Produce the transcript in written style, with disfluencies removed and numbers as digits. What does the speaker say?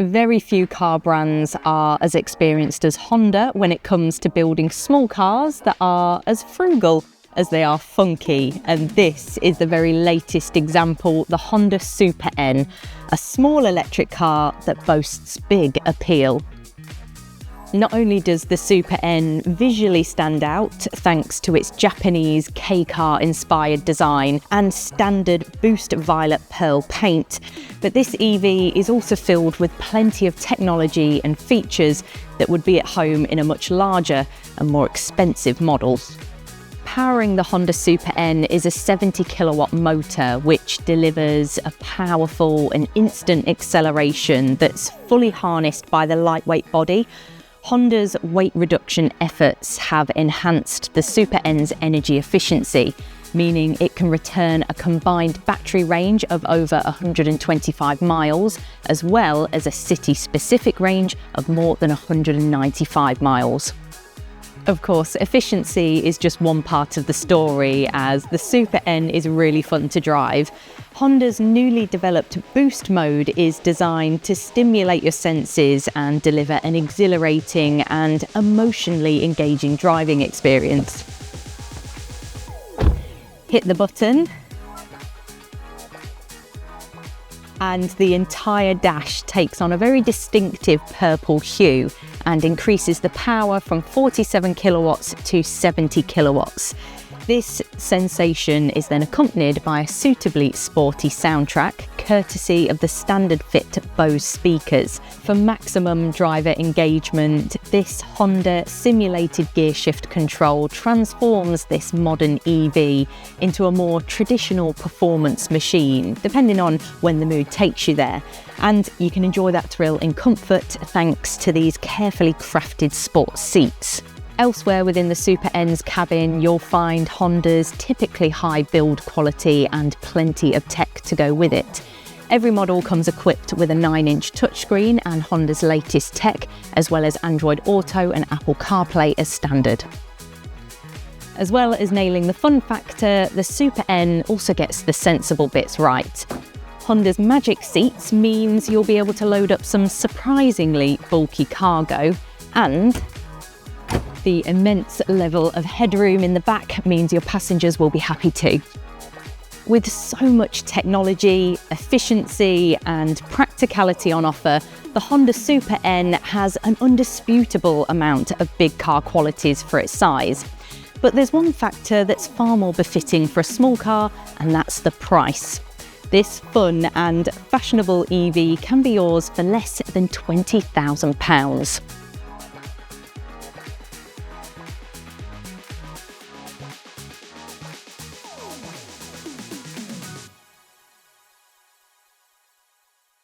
Very few car brands are as experienced as Honda when it comes to building small cars that are as frugal as they are funky. And this is the very latest example, the Honda Super N, a small electric car that boasts big appeal. Not only does the Super N visually stand out thanks to its Japanese K-car inspired design and standard boost violet pearl paint, but this EV is also filled with plenty of technology and features that would be at home in a much larger and more expensive model. Powering the Honda Super N is a 70 kilowatt motor which delivers a powerful and instant acceleration that's fully harnessed by the lightweight body. Honda's weight reduction efforts have enhanced the Super N's energy efficiency, meaning it can return a combined battery range of over 125 miles, as well as a city-specific range of more than 195 miles. Of course, efficiency is just one part of the story, as the Super N is really fun to drive. Honda's newly developed Boost mode is designed to stimulate your senses and deliver an exhilarating and emotionally engaging driving experience. Hit the button, and the entire dash takes on a very distinctive purple hue and increases the power from 47 kilowatts to 70 kilowatts. This sensation is then accompanied by a suitably sporty soundtrack, courtesy of the standard fit Bose speakers. For maximum driver engagement, this Honda simulated gear shift control transforms this modern EV into a more traditional performance machine, depending on when the mood takes you there. And you can enjoy that thrill in comfort thanks to these carefully crafted sports seats. Elsewhere within the Super N's cabin, you'll find Honda's typically high build quality and plenty of tech to go with it. Every model comes equipped with a 9-inch touchscreen and Honda's latest tech, as well as Android Auto and Apple CarPlay as standard. As well as nailing the fun factor, the Super N also gets the sensible bits right. Honda's Magic Seats means you'll be able to load up some surprisingly bulky cargo, and the immense level of headroom in the back means your passengers will be happy too. With so much technology, efficiency and practicality on offer, the Honda Super N has an undisputable amount of big car qualities for its size. But there's one factor that's far more befitting for a small car, and that's the price. This fun and fashionable EV can be yours for less than £20,000.